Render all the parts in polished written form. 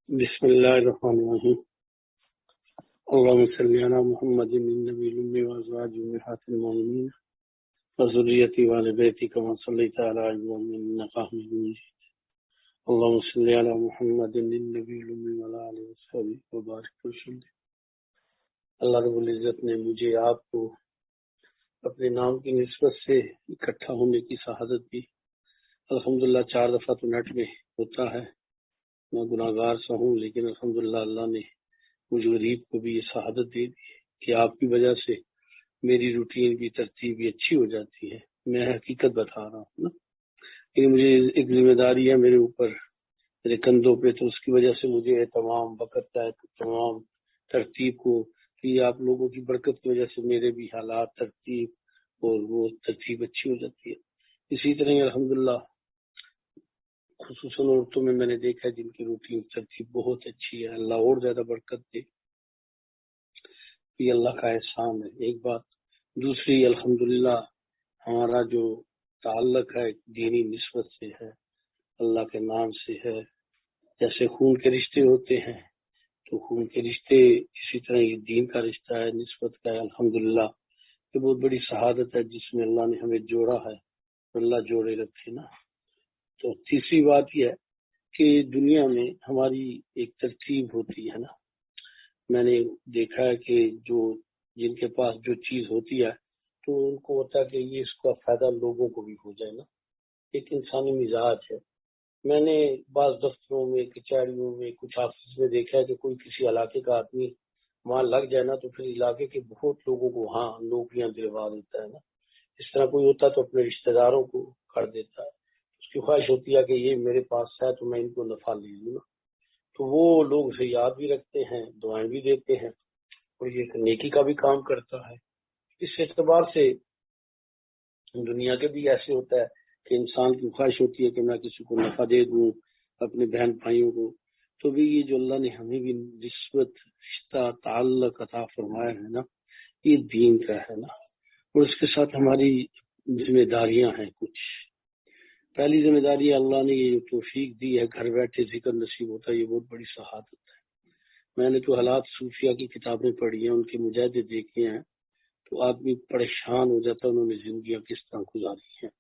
بسم اللہ الرحمن الرحیم اللهم صل علی محمد النبی الأمی وازواجہ امہات المؤمنین وذریته وآل بیتہ کما صلیت علی ابراہیم انک حمید مجید اللهم صل علی محمد النبی الأمی وعلی آلہ وصحبہ وبارک وسلم۔ اللہ رب العزت نے مجھے آپ کو اپنے نام کی نسبت سے اکٹھا ہونے کی سعادت دی۔ الحمدللہ 4 دفعہ تو نیٹ میں ہوتا ہے، میں گناہگار سا ہوں، لیکن الحمدللہ اللہ نے مجھ غریب کو بھی یہ سعادت دے دی کہ آپ کی وجہ سے میری روٹین کی ترتیب بھی اچھی ہو جاتی ہے۔ میں حقیقت بتا رہا ہوں نا، لیکن مجھے ایک ذمہ داری ہے میرے اوپر، میرے کندھوں پہ، تو اس کی وجہ سے مجھے تمام وقت کا تمام ترتیب کو، کہ آپ لوگوں کی برکت کی وجہ سے میرے بھی حالات ترتیب اور وہ ترتیب اچھی ہو جاتی ہے۔ اسی طرح الحمدللہ خصوصاً عورتوں میں نے دیکھا ہے جن کی روٹین ترتیب بہت اچھی ہے، اللہ اور زیادہ برکت دے، یہ اللہ کا احسان ہے۔ ایک بات، دوسری الحمدللہ ہمارا جو تعلق ہے دینی نسبت سے ہے، اللہ کے نام سے ہے۔ جیسے خون کے رشتے ہوتے ہیں تو خون کے رشتے، اسی طرح یہ دین کا رشتہ ہے، نسبت کا ہے۔ الحمدللہ یہ بہت بڑی سعادت ہے جس میں اللہ نے ہمیں جوڑا ہے، اللہ جوڑے رکھے نا۔ تو تیسری بات یہ ہے کہ دنیا میں ہماری ایک ترتیب ہوتی ہے نا، میں نے دیکھا ہے کہ جن کے پاس جو چیز ہوتی ہے تو ان کو ہوتا ہے کہ یہ اس کا فائدہ لوگوں کو بھی ہو جائے نا، ایک انسانی مزاج ہے۔ میں نے بعض دفتروں میں، کچہریوں میں، کچھ آفس میں دیکھا ہے کہ کوئی کسی علاقے کا آدمی وہاں لگ جائے نا تو پھر علاقے کے بہت لوگوں کو وہاں نوکریاں دلوا دیتا ہے نا۔ اس طرح کوئی ہوتا ہے تو اپنے رشتہ داروں کو کر دیتا ہے، اس کی خواہش ہوتی ہے کہ یہ میرے پاس ہے تو میں ان کو نفع لے لوں نا، تو وہ لوگ اسے یاد بھی رکھتے ہیں، دعائیں بھی دیتے ہیں، اور یہ ایک نیکی کا بھی کام کرتا ہے۔ اس اعتبار سے دنیا کے بھی ایسے ہوتا ہے کہ انسان کی خواہش ہوتی ہے کہ میں کسی کو نفع دے دوں، اپنے بہن بھائیوں کو، تو بھی یہ جو اللہ نے ہمیں بھی نسبت، رشتہ، تعلق عطا فرمایا ہے نا، یہ دین کا ہے نا، اور اس کے ساتھ ہماری ذمہ داریاں ہیں کچھ۔ پہلی ذمہ داری اللہ نے یہ جو توفیق دی ہے گھر بیٹھے ذکر نصیب ہوتا ہے، یہ بہت بڑی سعادت ہے۔ میں نے تو حالات صوفیہ کی کتابیں پڑھی ہیں، ان کے مجاہدے دیکھے ہیں، تو آدمی پریشان ہو جاتا ہے انہوں نے زندگیاں کس طرح گزاری ہیں،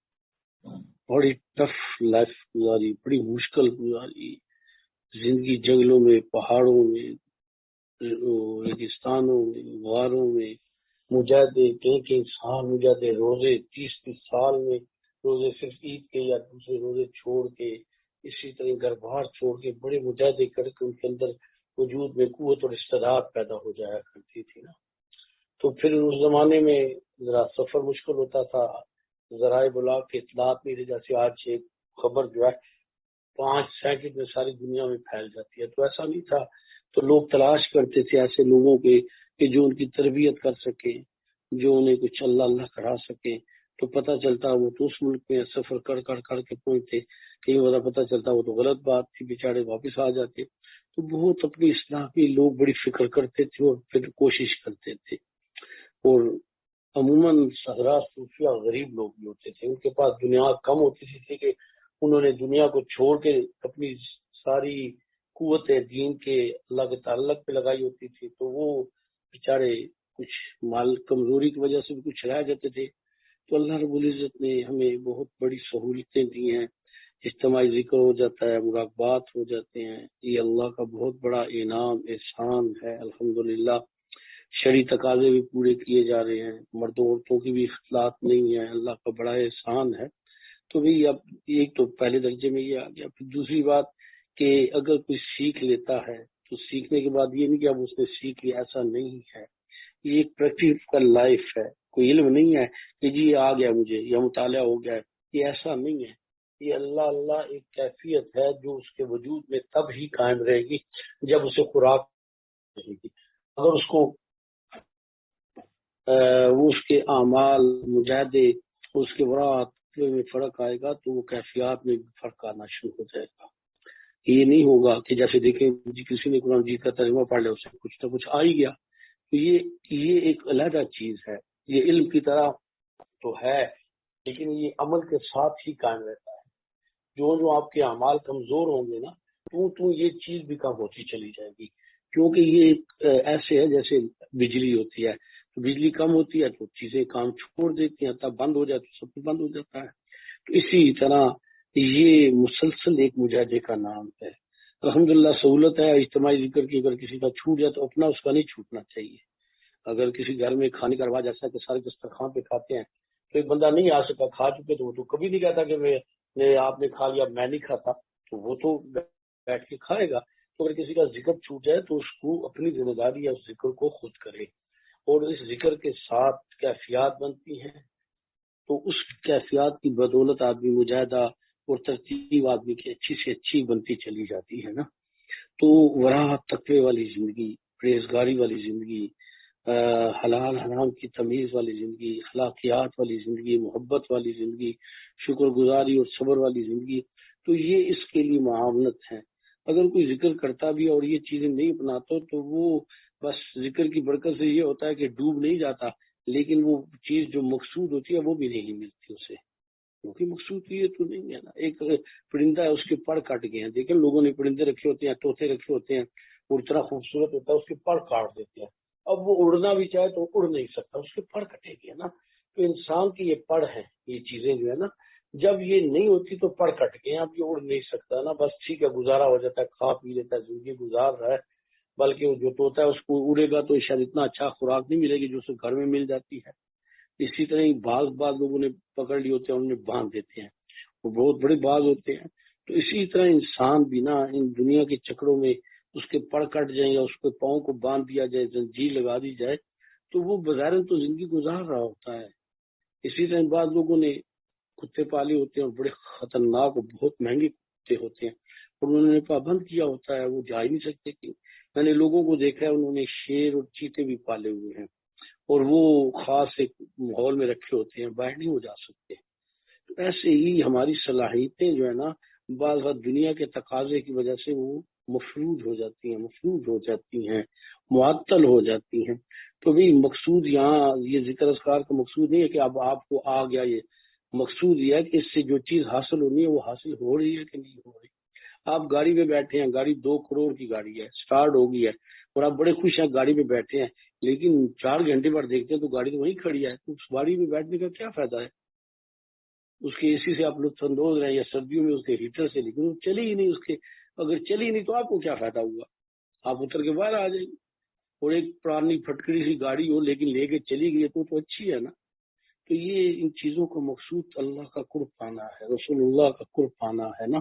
بڑی ٹف لائف گزاری، بڑی مشکل گزاری، زندگی جنگلوں میں، پہاڑوں میں، ریگستانوں میں، غاروں میں، مجاہدے، کئی سال مجاہدے، روزے 30 سال میں، روزے صرف عید کے یا دوسرے روزے چھوڑ کے، اسی طرح گھر بار چھوڑ کے بڑے مجاہدے کر کے ان کے اندر وجود میں قوت اور استعداد پیدا ہو جایا کرتی تھی نا۔ تو پھر اس زمانے میں ذرا سفر مشکل ہوتا تھا، ذرائع ابلاغ کے اطلاعات نہیں تھے، جیسے آج ایک خبر جو ہے 5 سیکنڈ میں ساری دنیا میں پھیل جاتی ہے، تو ایسا نہیں تھا، تو لوگ تلاش کرتے تھے ایسے لوگوں کے کہ جو ان کی تربیت کر سکے، جو انہیں کچھ اللہ اللہ کرا سکے، تو پتہ چلتا وہ تو اس ملک میں سفر کر کے پہنچتے، کئی بار پتہ چلتا وہ تو غلط بات تھی، بیچارے واپس آ جاتے۔ تو بہت اپنی اصلاح کی لوگ بڑی فکر کرتے تھے اور پھر کوشش کرتے تھے، اور عموماً صحرا صوفیہ غریب لوگ بھی ہوتے تھے، ان کے پاس دنیا کم ہوتی تھی کہ انہوں نے دنیا کو چھوڑ کے اپنی ساری قوت دین کے اللہ کے تعلق پہ لگائی ہوتی تھی، تو وہ بیچارے کچھ مال کمزوری کی وجہ سے بھی کچھ رہ جاتے تھے۔ تو اللہ رب العزت نے ہمیں بہت بڑی سہولتیں دی ہیں، اجتماعی ذکر ہو جاتا ہے، مراقبات ہو جاتے ہیں، یہ اللہ کا بہت بڑا انعام احسان ہے۔ الحمدللہ شرعی تقاضے بھی پورے کیے جا رہے ہیں، مردوں عورتوں کی بھی اختلاط نہیں ہے، اللہ کا بڑا احسان ہے۔ تو بھی اب ایک تو پہلے درجے میں یہ آ گیا، پھر دوسری بات کہ اگر کوئی سیکھ لیتا ہے تو سیکھنے کے بعد یہ نہیں کہ اب اس نے سیکھ لیا، ایسا نہیں ہے، یہ ایک پریکٹیکل لائف ہے، کوئی علم نہیں ہے کہ جی آ گیا مجھے یا مطالعہ ہو گیا ہے، یہ ایسا نہیں ہے، یہ اللہ ایک کیفیت ہے جو اس کے وجود میں تب ہی قائم رہے گی جب اسے خوراک رہے گی۔ اگر اس کو وہ اس کے اعمال، مجاہدے، اس کے ورات میں فرق آئے گا تو وہ کیفیات میں بھی فرق آنا شروع ہو جائے گا۔ یہ نہیں ہوگا کہ جیسے دیکھیں جی کسی نے قرآن مجید کا ترجمہ پڑھ لیا اسے کچھ نہ کچھ آ ہی گیا، تو یہ ایک علیحدہ چیز ہے، یہ علم کی طرح تو ہے لیکن یہ عمل کے ساتھ ہی قائم رہتا ہے۔ جو آپ کے اعمال کمزور ہوں گے نا تو یہ چیز بھی کم ہوتی چلی جائے گی، کیونکہ یہ ایسے ہے جیسے بجلی ہوتی ہے، تو بجلی کم ہوتی ہے تو چیزیں کام چھوڑ دیتی ہیں، تب بند ہو جاتی ہے سب کچھ بند ہو جاتا ہے۔ تو اسی طرح یہ مسلسل ایک مجاہدے کا نام ہے۔ الحمدللہ سہولت ہے اجتماعی ذکر کی، اگر کسی کا چھوٹ جائے تو اپنا اس کا نہیں چھوٹنا چاہیے۔ اگر کسی گھر میں کھانے کا رواج ایسا ہے کہ سارے دسترخوان پہ کھاتے ہیں، تو ایک بندہ نہیں آ سکا، کھا چکے تو وہ تو کبھی نہیں کہتا کہ آپ نے کھا لیا میں نہیں کھاتا، تو وہ تو بیٹھ کے کھائے گا۔ تو اگر کسی کا ذکر چھوٹ جائے تو اس کو اپنی ذمہ داری یا اس ذکر کو خود کرے، اور اس ذکر کے ساتھ کیفیات بنتی ہیں، تو اس کیفیات کی بدولت آدمی مجاہدہ اور ترتیب آدمی کی اچھی سے اچھی بنتی چلی جاتی ہے نا۔ تو ورا تقوی والی زندگی، پرہیزگاری والی زندگی، حلال حرام کی تمیز والی زندگی، اخلاقیات والی زندگی، محبت والی زندگی، شکر گزاری اور صبر والی زندگی، تو یہ اس کے لیے معاونت ہے۔ اگر کوئی ذکر کرتا بھی اور یہ چیزیں نہیں اپناتا تو وہ بس ذکر کی برکت سے یہ ہوتا ہے کہ ڈوب نہیں جاتا، لیکن وہ چیز جو مقصود ہوتی ہے وہ بھی نہیں ملتی اسے، کیونکہ مقصود یہ تو نہیں ہے نا۔ ایک پرندہ ہے، اس کے پر کٹ گئے ہیں، دیکھیں لوگوں نے پرندے رکھے ہوتے ہیں، طوطے رکھے ہوتے ہیں، اور اتنا خوبصورت ہوتا ہے، اس کے پر کاٹ دیتے ہیں، اب وہ اڑنا بھی چاہے تو اڑ نہیں سکتا، اس کے پر کٹے گی نا۔ تو انسان کی یہ پڑ ہے، یہ چیزیں جو ہے نا، جب یہ نہیں ہوتی تو پڑ کٹ گئے، اب یہ اڑ نہیں سکتا نا، بس ٹھیک ہے گزارا ہو جاتا ہے، کھا پی لیتا ہے، زندگی گزار رہا ہے، بلکہ وہ جو طوطا ہے اس کو اڑے گا تو شاید اتنا اچھا خوراک نہیں ملے گی جو اسے گھر میں مل جاتی ہے۔ اسی طرح ہی بعض لوگوں نے پکڑ لی ہوتے ہیں، انہیں باندھ دیتے ہیں، وہ بہت بڑے باز ہوتے ہیں۔ تو اسی طرح انسان بھی نا ان دنیا کے چکروں میں اس کے پڑ کٹ جائیں یا اس کے پاؤں کو باندھ دیا جائے، زنجیر لگا دی جائے، تو وہ بظاہر تو زندگی گزار رہا ہوتا ہے۔ اسی طرح بعض لوگوں نے کتے پالے ہوتے ہیں اور بڑے خطرناک اور بہت مہنگے کتے ہوتے ہیں، اور انہوں نے پابند کیا ہوتا ہے، وہ جا ہی نہیں سکتے کہ میں نے لوگوں کو دیکھا ہے انہوں نے شیر اور چیتے بھی پالے ہوئے ہیں، اور وہ خاص ایک ماحول میں رکھے ہوتے ہیں، باہر نہیں ہو جا سکتے۔ تو ایسے ہی ہماری صلاحیتیں جو ہے نا بعض وقت دنیا کے تقاضے کی وجہ سے وہ مفلوج ہو جاتی ہیں، معطل ہو جاتی ہیں۔ تو بھی مقصود یہاں یہ ذکر اذکار کا مقصود نہیں ہے کہ اب آپ کو آ گیا، یہ مقصود یہ ہے کہ اس سے جو چیز حاصل ہونی ہے وہ حاصل ہو رہی ہے کہ نہیں ہو رہی۔ آپ گاڑی میں بیٹھے ہیں، گاڑی 2 کروڑ کی گاڑی ہے، سٹارٹ ہو گئی ہے، اور آپ بڑے خوش ہیں گاڑی میں بیٹھے ہیں، لیکن 4 گھنٹے بعد دیکھتے ہیں تو گاڑی تو وہیں کھڑی ہے، تو اس گاڑی میں بیٹھنے کا کیا فائدہ ہے؟ اس کے اے سی سے آپ لطف اندوز رہے، یا سردیوں میں اس کے ہیٹر سے، لیکن وہ چلی ہی نہیں، اس کے اگر چلی ہی نہیں تو آپ کو کیا فائدہ ہوا؟ آپ اتر کے باہر آ جائیں گے۔ اور ایک پرانی پھٹکری سی گاڑی ہو لیکن لے کے چلی گئی تو اچھی ہے نا۔ تو یہ ان چیزوں کا مقصود اللہ کا قرب پانا ہے، رسول اللہ کا قرب پانا ہے نا۔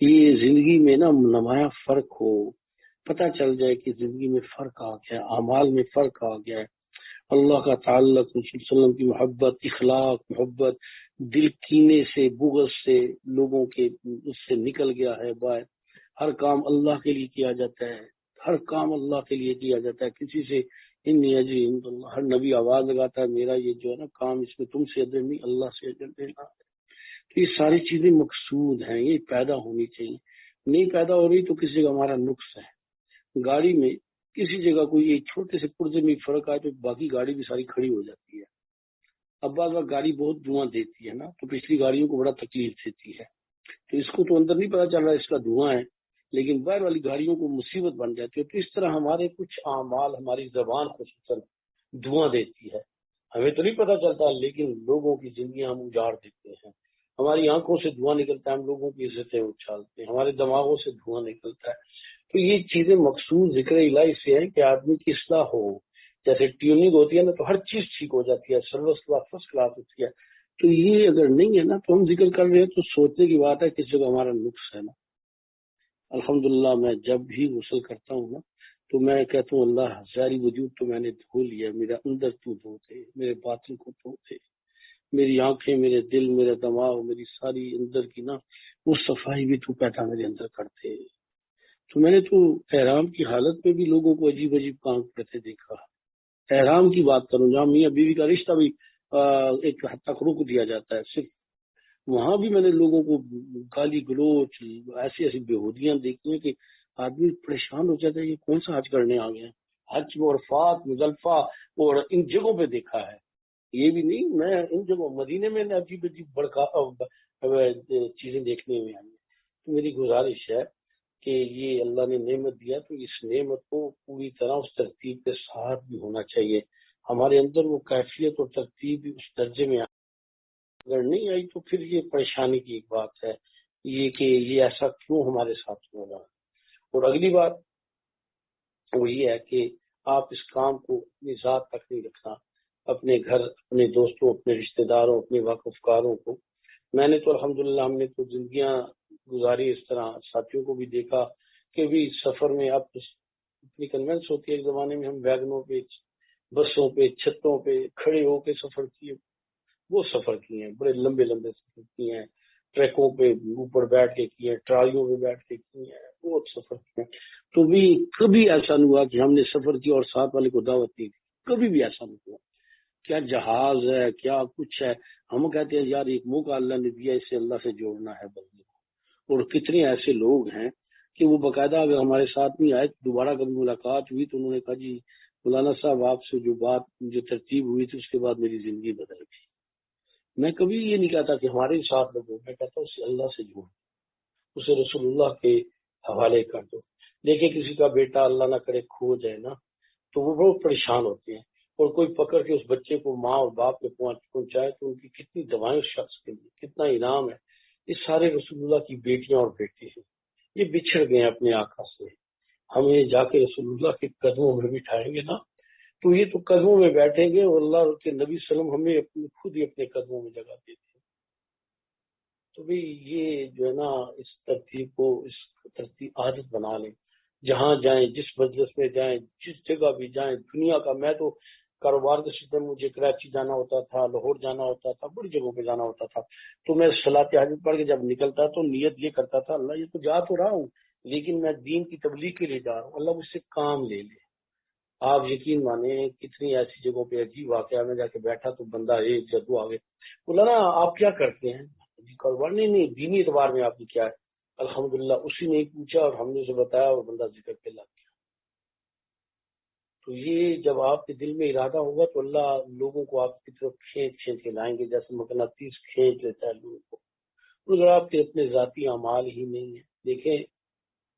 یہ زندگی میں نا نمایاں فرق ہو، پتہ چل جائے کہ زندگی میں فرق آ گیا، اعمال میں فرق آ گیا ہے، اللہ کا تعلق، رسول صلی اللہ علیہ وسلم کی محبت، اخلاق، محبت، دل کینے سے بغض سے لوگوں کے اس سے نکل گیا ہے باہر، ہر کام اللہ کے لیے کیا جاتا ہے، ہر کام اللہ کے لیے کیا جاتا ہے، کسی سے انی اجری عند اللہ، ہر نبی آواز لگاتا ہے میرا یہ جو ہے نا کام، اس میں تم سے اجر نہیں اللہ سے اجر دینا۔ تو یہ ساری چیزیں مقصود ہیں، یہ پیدا ہونی چاہیے، نہیں پیدا ہو رہی تو کسی کا ہمارا نقص ہے۔ گاڑی میں کسی جگہ کوئی ایک چھوٹے سے پرزے میں فرق آئے تو باقی گاڑی بھی ساری کھڑی ہو جاتی ہے۔ اب بعض وقت گاڑی بہت دھواں دیتی ہے نا، تو پچھلی گاڑیوں کو بڑا تکلیف دیتی ہے، تو اس کو تو اندر نہیں پتا چل رہا اس کا دھواں ہے، لیکن باہر والی گاڑیوں کو مصیبت بن جاتی ہے۔ تو اس طرح ہمارے کچھ اعمال، ہماری زبان خصوصاً دھواں دیتی ہے، ہمیں تو نہیں پتا چلتا، لیکن لوگوں کی زندگیاں ہم اجاڑ دیتے ہیں۔ ہماری آنکھوں سے دھواں نکلتا ہے، ہم لوگوں کی عزتیں اچھالتے ہیں، ہمارے دماغوں سے دھواں نکلتا ہے۔ تو یہ چیزیں مقصود ذکر الہی سے ہے کہ آدمی کی اصلاح ہو، جیسے ٹیوننگ ہوتی ہے نا تو ہر چیز ٹھیک ہو جاتی ہے، سروس کلاس فرسٹ کلاس ہوتی ہے۔ تو یہ اگر نہیں ہے نا تو ہم ذکر کر رہے ہیں تو سوچنے کی بات ہے کس جگہ ہمارا نقص ہے نا۔ الحمدللہ میں جب بھی غسل کرتا ہوں نا تو میں کہتا ہوں اللہ ساری وجود تو میں نے دھو لیا، میرا اندر تو دھو دے، میرے باطن کو دھو دے، میری آنکھیں، میرے دل، میرا دماغ، میری ساری اندر کی نا وہ صفائی بھی تو پیدا میرے اندر کرتے۔ تو میں نے تو احرام کی حالت میں بھی لوگوں کو عجیب عجیب کام کرتے دیکھا۔ احرام کی بات کروں جہاں میاں بیوی کا رشتہ بھی ایک حد تک روک دیا جاتا ہے، صرف وہاں بھی میں نے لوگوں کو گالی گلوچ ایسی ایسی بےہودیاں دیکھی ہیں کہ آدمی پریشان ہو جاتا ہے، یہ کون سا حج کرنے آ گیا؟ حج میں عرفات، مزدلفہ اور ان جگہوں پہ دیکھا ہے، یہ بھی نہیں، میں ان جگہوں مدینے میں عجیب عجیب بڑکا چیزیں دیکھنے میں آئی ہیں۔ تو میری گزارش ہے کہ یہ اللہ نے نعمت دیا تو اس نعمت کو پوری طرح اس ترتیب کے ساتھ بھی ہونا چاہیے. ہمارے اندر وہ کیفیت اور ترتیب بھی اس درجے میں اگر نہیں آئی تو پھر یہ پریشانی کی ایک بات ہے یہ کہ یہ ایسا کیوں ہمارے ساتھ ہو رہا ہے. اور اگلی بات وہ یہ ہے کہ آپ اس کام کو اپنی ذات تک نہیں رکھنا، اپنے گھر، اپنے دوستوں، اپنے رشتہ داروں، اپنے واقفکاروں کو. میں نے تو الحمدللہ ہم نے تو زندگیاں گزاری اس طرح، ساتھیوں کو بھی دیکھا کہ بھی سفر میں اب اتنی کنوینس ہوتی ہے. ایک زمانے میں ہم ویگنوں پہ، بسوں پہ، چھتوں پہ کھڑے ہو کے سفر کیے، وہ سفر کیے ہیں، بڑے لمبے لمبے سفر کیے ہیں، ٹریکوں پہ اوپر بیٹھ کے کیے ہیں، ٹرالیوں پہ بیٹھ کے کیے ہیں، بہت سفر کیے ہیں. تو بھی کبھی ایسا نہیں ہوا کہ ہم نے سفر کیا اور ساتھ والے کو دعوت نہیں دی، کبھی بھی ایسا نہیں ہوا. کیا جہاز ہے، کیا کچھ ہے. ہم کہتے ہیں یار ایک موقع اللہ نے دیا، اسے اللہ سے جوڑنا ہے بندے کو. اور کتنے ایسے لوگ ہیں کہ وہ باقاعدہ اگر ہمارے ساتھ نہیں آئے، دوبارہ کبھی ملاقات ہوئی تو انہوں نے کہا جی مولانا صاحب آپ سے جو ترتیب ہوئی تھی اس کے بعد میری زندگی بدل گئی. میں کبھی یہ نہیں کہتا کہ ہمارے ساتھ لوگوں، میں کہتا ہوں اسے اللہ سے جوڑ، اسے رسول اللہ کے حوالے کر دو. دیکھیں کسی کا بیٹا اللہ نہ کرے کھو جائے نا تو وہ بہت پریشان ہوتے ہیں، اور کوئی پکڑ کے اس بچے کو ماں اور باپ کے پہنچائے تو ان کی کتنی دعائیں اس شخص کے لیے، کتنا انعام ہے. یہ سارے رسول اللہ کی بیٹیاں اور بیٹے ہیں، یہ بچھڑ گئے اپنے آقا سے. ہمیں جا کے رسول اللہ کے قدموں میں بٹھائیں گے نا تو یہ تو قدموں میں بیٹھیں گے، اور اللہ کے نبی صلی اللہ علیہ وسلم ہمیں خود ہی اپنے قدموں میں جگہ دیتے ہیں. تو بھی یہ جو ہے نا اس ترتیب کو، اس ترتیب عادت بنا لیں. جہاں جائیں، جس مجلس میں جائیں، جس جگہ بھی جائیں دنیا کا. میں تو کاروبار کے سلسلے میں مجھے کراچی جانا ہوتا تھا، لاہور جانا ہوتا تھا، بڑی جگہوں پہ جانا ہوتا تھا، تو میں صلاۃ حاجت پڑھ کے جب نکلتا تو نیت یہ کرتا تھا اللہ یہ تو جا تو رہا ہوں لیکن میں دین کی تبلیغ کے لیے جا رہا ہوں، اللہ مجھ سے کام لے لے. آپ یقین مانیں کتنی ایسی جگہوں پہ عجیب واقعہ میں جا کے بیٹھا تو بندہ ایک جدو آگے بولا نا آپ کیا کرتے ہیں جی کاروبار. نہیں دینی اعتبار میں آپ کی کیا ہے. الحمدللہ اسی نے پوچھا اور ہم نے اسے بتایا اور بندہ ذکر پہ لگ گیا. تو یہ جب آپ کے دل میں ارادہ ہوگا تو اللہ لوگوں کو آپ کی طرف کھینچ کے لائیں گے، جیسے مقناطیس کھینچ لیتا ہے لوگوں کو. اگر آپ کے اپنے ذاتی اعمال ہی نہیں ہیں. دیکھیں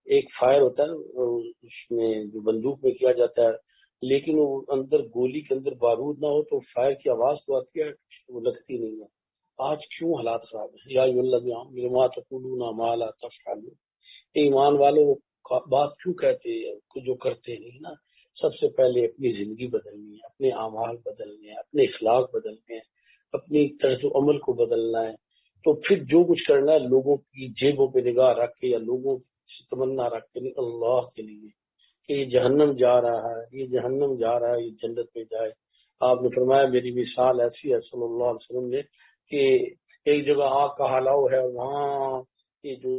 ایک فائر ہوتا ہے اس میں جو بندوق میں کیا جاتا ہے، لیکن وہ اندر گولی کے اندر بارود نہ ہو تو فائر کی آواز تو آتی ہے، وہ لگتی نہیں ہے. آج کیوں حالات خراب ہیں؟ یا ایھا تقولون ما لا تفعلون، ایمان والے وہ بات کیوں کہتے ہیں جو کرتے نہیں نا. سب سے پہلے اپنی زندگی بدلنی ہے، اپنے اعمال بدلنے ہیں، اپنے اخلاق بدلنے ہیں، اپنی طرز و عمل کو بدلنا ہے. تو پھر جو کچھ کرنا ہے لوگوں کی جیبوں پہ نگاہ رکھ کے یا لوگوں سے تمنا رکھ کے نہیں، اللہ کے لیے کہ یہ جہنم جا رہا ہے، یہ جہنم جا رہا ہے، یہ جنت میں جائے. آپ نے فرمایا میری مثال ایسی ہے صلی اللہ علیہ وسلم نے کہ ایک جگہ آگ کا ہلاؤ ہے، وہاں یہ جو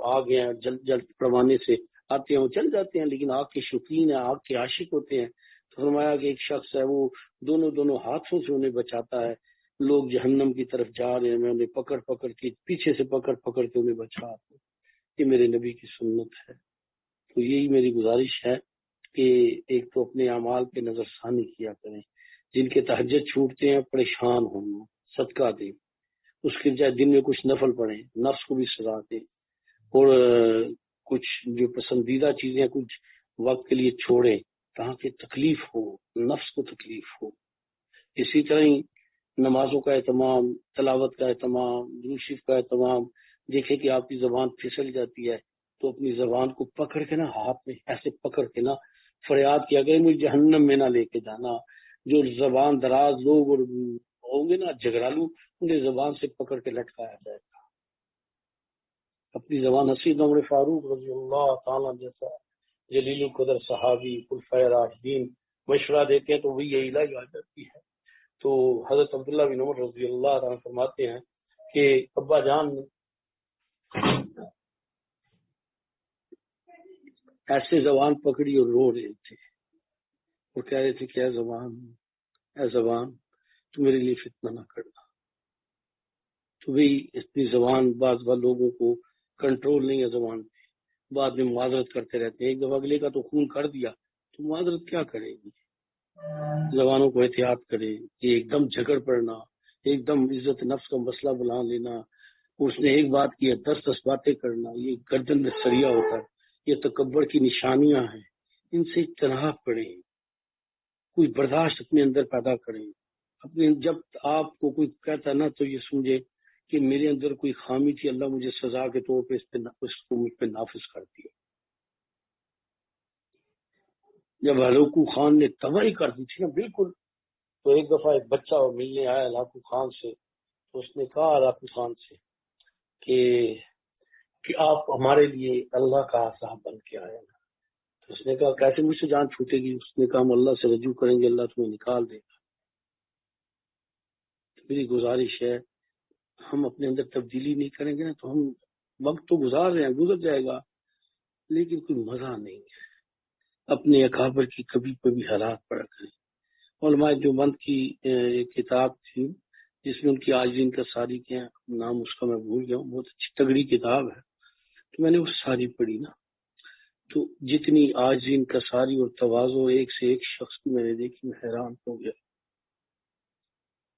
آگ ہیں جلد جلد پروانے سے آتے ہیں وہ چل جاتے ہیں، لیکن آگ کے شوقین ہیں، آگ کے عاشق ہوتے ہیں. تو فرمایا کہ ایک شخص ہے وہ دونوں ہاتھوں سے انہیں بچاتا ہے. لوگ جہنم کی طرف جا رہے ہیں، میں انہیں پکڑ کے پیچھے سے پکڑ کے انہیں بچاتا ہوں. یہ میرے نبی کی سنت ہے. تو یہی میری گزارش ہے کہ ایک تو اپنے اعمال پہ نظر ثانی کیا کریں. جن کے تہجد چھوٹتے ہیں پریشان ہونا، صدقہ دیں، اس کے جائے دن میں کچھ نفل پڑھیں، نفس کو بھی سزا دیں، اور کچھ جو پسندیدہ چیزیں کچھ وقت کے لیے چھوڑیں تاکہ تکلیف ہو، نفس کو تکلیف ہو. اسی طرح ہی نمازوں کا اہتمام، تلاوت کا اہتمام، درود شریف کا اہتمام. دیکھیں کہ آپ کی زبان پھسل جاتی ہے تو اپنی زبان کو پکڑ کے نا، ہاتھ میں ایسے پکڑ کے نا فریاد کیا گیا مجھے جہنم میں نہ لے کے جانا. جو زبان دراز لوگ اور ہوں گے نا جھگڑالو، انہیں زبان سے پکڑ کے لٹکایا جائے گا. اپنی زبان حسین عمر فاروق رضی اللہ تعالیٰ جیسا جلیل القدر صحابی خلفائے راشدین مشورہ دیتے ہیں تو وہ یہی علاج آ جاتی ہے. تو حضرت عبداللہ بن عمر رضی اللہ عنہ فرماتے ہیں کہ ابا جان ایسے زبان پکڑی اور رو رہے تھے اور کہہ رہے تھے کہ اے زبان تو میرے لیے فتنہ نہ کرنا. تو بھی اتنی زبان بعض لوگوں کو کنٹرول نہیں ہے زبان پہ، بعد میں معذرت کرتے رہتے ہیں. ایک دفعہ اگلے کا تو خون کر دیا تو معذرت کیا کرے گی. زبانوں کو احتیاط کرے کہ ایک دم جھگڑ پڑنا، ایک دم عزت نفس کا مسئلہ بلا لینا، اس نے ایک بات کی ہے 10 باتیں کرنا، یہ گردن میں سریا ہوتا ہے. یہ تکبر کی نشانیاں ہیں، ان سے اجتناب کریں، کوئی برداشت اپنے اندر پیدا کریں. جب آپ کو کوئی کہتا نا تو یہ سمجھے کہ میرے اندر کوئی خامی تھی، اللہ مجھے سزا کے طور پہ اس کو مجھ پہ نافذ کر دیا. جب ہلاکو خان نے تباہی کر دی تھی نا بالکل، تو ایک دفعہ ایک بچہ ملنے آیا ہلاکو خان سے، تو اس نے کہا ہلاکو خان سے کہ آپ ہمارے لیے اللہ کا صاحب بن کے آئے نا. تو اس نے کہا کیسے مجھ سے جان چھوٹے گی؟ اس نے کہا ہم اللہ سے رجوع کریں گے، اللہ تمہیں نکال دے گا. میری گزارش ہے ہم اپنے اندر تبدیلی نہیں کریں گے نا تو ہم وقت تو گزار رہے ہیں، گزر جائے گا، لیکن کوئی مزہ نہیں ہے. اپنے اکابر کی کبھی کبھی حالات پڑا کریں. علماء دیوبند کی ایک کتاب تھی جس میں ان کی عاجزین کا ساری کے نام اس کا میں بھول گیا ہوں، بہت اچھی تگڑی کتاب ہے. تو میں نے وہ ساری پڑھی نا، تو جتنی عاجزین کا ساری اور تواضع ایک سے ایک شخص کی میں نے دیکھی، میں حیران ہو گیا.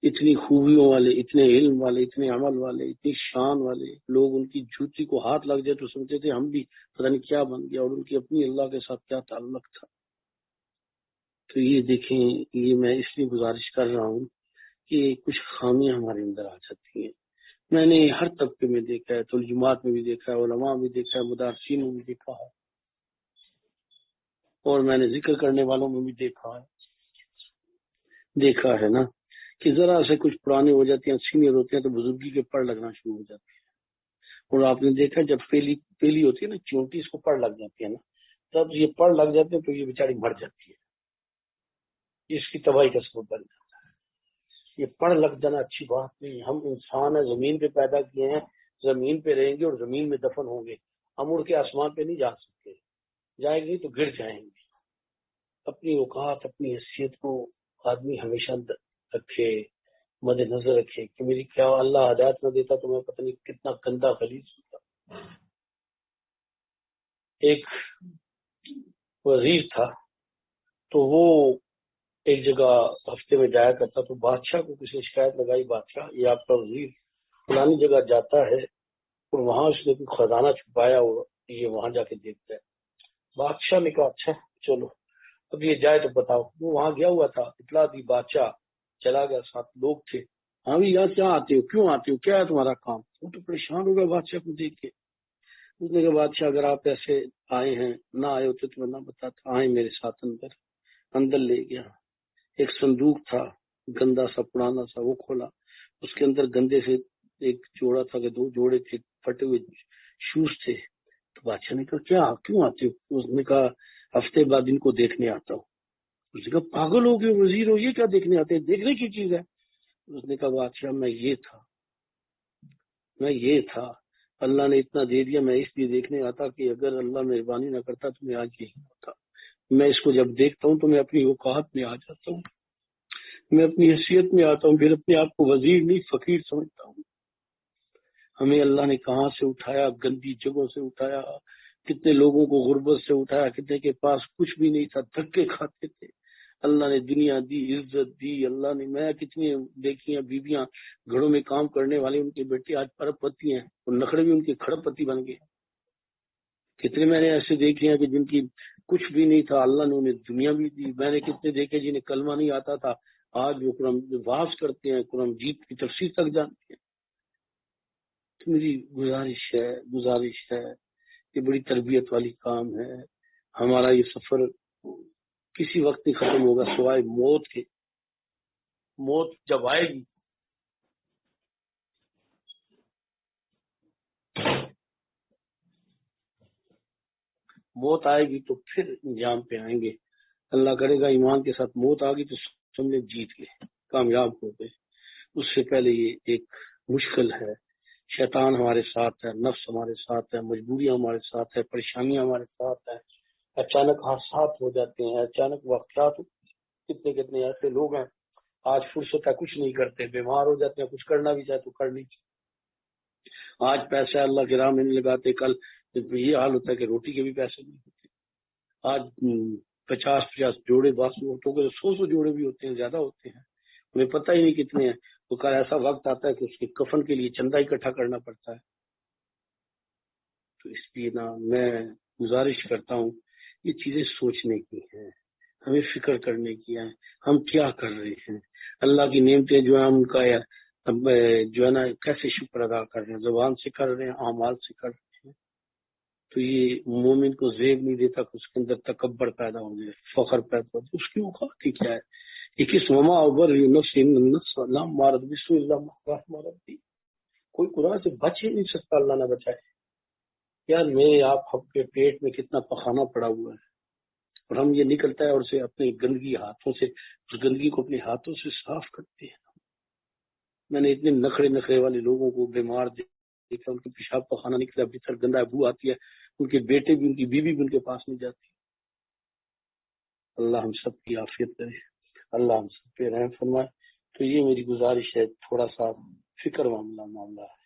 اتنی خوبیوں والے، اتنے علم والے، اتنے عمل والے، اتنی شان والے لوگ، ان کی جوتی کو ہاتھ لگ جائے تو سمجھتے تھے ہم بھی پتہ نہیں کیا بن گیا، اور ان کی اپنی اللہ کے ساتھ کیا تعلق تھا. تو یہ دیکھیں، یہ میں اس لیے گزارش کر رہا ہوں کہ کچھ خامیاں ہمارے اندر آ جاتی ہیں. میں نے ہر طبقے میں دیکھا ہے، ترجمات میں بھی دیکھا ہے، علماء میں دیکھا ہے، مدرسین میں بھی دیکھا ہے، اور میں نے ذکر کرنے والوں میں بھی دیکھا ہے نا کہ ذرا سے کچھ پرانے ہو جاتے ہیں، سینئر ہوتے ہیں تو بزرگی کے پڑھ لگنا شروع ہو جاتے ہیں. اور آپ نے دیکھا جب پہلی ہوتی ہے نا چونٹی، اس کو پڑھ لگ جاتی ہے نا، تب یہ پڑھ لگ جاتے ہیں تو یہ بیچاری مر جاتی ہے، اس کی تباہی کا سبب بن جاتا ہے. یہ پڑھ لگ جانا اچھی بات نہیں. ہم انسان ہیں، زمین پہ پیدا کیے ہیں، زمین پہ رہیں گے اور زمین میں دفن ہوں گے. ہم اڑ کے آسمان پہ نہیں جا سکتے، جائیں گے تو گر جائیں گے. اپنی اوقات، اپنی حیثیت کو آدمی ہمیشہ رکھے، مد نظر رکھے کہ میری کیا اللہ ہدایت نہ دیتا تو میں پتہ نہیں کتنا گندا خلیج ہوتا. ایک وزیر تھا تو وہ ایک جگہ ہفتے میں جایا کرتا، تو بادشاہ کو کسی نے شکایت لگائی، بادشاہ یہ آپ کا وزیر فلانی جگہ جاتا ہے اور وہاں اس نے کوئی خزانہ چھپایا اور یہ وہاں جا کے دیکھتا ہے. بادشاہ نے کہا اچھا چلو اب یہ جائے تو بتاؤ. وہ وہاں گیا ہوا تھا، اطلاع دی، بادشاہ چلا گیا، 7 لوگ تھے. ہاں بھی یار کیا آتے ہو، کیوں آتے ہو، کیا ہے تمہارا کام؟ وہ تو پریشان ہو گیا بادشاہ کو دیکھ کے. اس نے کہا بادشاہ اگر آپ ایسے آئے ہیں، نہ آئے ہوتے تو میں نہ بتاتا. آئے میرے ساتھ اندر لے گیا. ایک صندوق تھا گندا سا پرانا سا، وہ کھولا، اس کے اندر گندے سے ایک جوڑا تھا کہ 2 جوڑے تھے، پھٹے ہوئے شوز تھے. تو بادشاہ نے کہا کیا کیوں آتے ہو؟ اس نے کہا ہفتے بعد ان کو دیکھنے آتا ہوں. اس نے کہا پاگل ہو گئے وزیر ہو، یہ کیا دیکھنے آتے ہیں، دیکھنے کی چیز ہے. اس نے کہا بادشاہ میں یہ تھا، اللہ نے اتنا دے دیا، میں اس لیے دیکھنے آتا کہ اگر اللہ مہربانی نہ کرتا تو میں آج یہی ہوتا. میں اس کو جب دیکھتا ہوں تو میں اپنی اوقات میں آ جاتا ہوں، میں اپنی حیثیت میں آتا ہوں، پھر اپنے آپ کو وزیر نہیں فقیر سمجھتا ہوں. ہمیں اللہ نے کہاں سے اٹھایا، گندی جگہوں سے اٹھایا، کتنے لوگوں کو غربت سے اٹھایا، کتنے کے پاس کچھ بھی نہیں تھا، دھکے کھاتے تھے. اللہ نے دنیا دی، عزت دی. اللہ نے، میں کتنی دیکھی ہیں بیویاں گھروں میں کام کرنے والے، ان کے بیٹے آج ارب پتی ہیں اور نخڑے بھی ان کے کھڑب پتی بن گئے. کتنے میں نے ایسے دیکھے ہیں کہ جن کی کچھ بھی نہیں تھا، اللہ نے انہیں دنیا بھی دی. میں نے کتنے دیکھے جنہیں کلمہ نہیں آتا تھا، آج وہ قرآن واز کرتے ہیں، قرآن جیت کی تفسیر تک جانتے ہیں. تو میری گزارش ہے، یہ بڑی تربیت والی کام ہے. ہمارا یہ سفر کسی وقت نہیں ختم ہوگا سوائے موت کے. موت جب آئے گی تو پھر انجام پہ آئیں گے. اللہ کرے گا ایمان کے ساتھ موت آ گئی تو سمجھے جیت گئے، کامیاب ہو گئے. اس سے پہلے یہ ایک مشکل ہے. شیطان ہمارے ساتھ ہے، نفس ہمارے ساتھ ہے، مجبوریاں ہمارے ساتھ ہے، پریشانیاں ہمارے ساتھ ہیں، اچانک حادثات ہو جاتے ہیں، اچانک واقعات. کتنے ایسے لوگ ہیں آج فرصت ہے کچھ نہیں کرتے، بیمار ہو جاتے ہیں، کچھ کرنا بھی چاہے تو کر نہیں چاہتے. آج پیسے اللہ کے راہ میں نہیں لگاتے، کل یہ حال ہوتا ہے کہ روٹی کے بھی پیسے نہیں ہوتے. آج 50 جوڑے باس عورتوں کے 100 جوڑے بھی ہوتے ہیں، زیادہ ہوتے ہیں، انہیں پتہ ہی نہیں کتنے ہیں. تو کل ایسا وقت آتا ہے کہ اس کے کفن کے لیے چندہ اکٹھا کرنا پڑتا ہے. تو اس لیے نا میں گزارش کرتا ہوں یہ چیزیں سوچنے کی ہیں، ہمیں فکر کرنے کی ہے، ہم کیا کر رہے ہیں، اللہ کی نعمتیں جو ہیں ان کا جو ہے نا کیسے شکر ادا کر رہے ہیں، زبان سے کر رہے ہیں، اعمال سے کر رہے ہیں۔ تو یہ مومن کو زیب نہیں دیتا کہ اس کے اندر تکبر پیدا ہو جائے، فخر پیدا ہو جائے۔ اس کی اوقات ہی کیا ہے؟ 21واں اوور یونس اللہ مارد بسم اللہ مارد، کوئی قرآن سے بچ ہی نہیں سکتا، اللہ نہ بچائے۔ یار میرے آپ کے پیٹ میں کتنا پخانہ پڑا ہوا ہے، اور ہم یہ نکلتا ہے اور اسے اپنے گندگی ہاتھوں سے، اس گندگی کو اپنے ہاتھوں سے صاف کرتے ہیں۔ میں نے اتنے نخرے والے لوگوں کو بیمار دیکھا، ان کے پیشاب پخانہ نکلا، بستر گندا بو آتی ہے، ان کے بیٹے بھی، ان کی بیوی بھی ان کے پاس نہیں جاتی۔ اللہ ہم سب کی عافیت کرے، اللہ ہم سب پہ رحم فرمائے۔ تو یہ میری گزارش ہے، تھوڑا سا فکر معاملہ ہے۔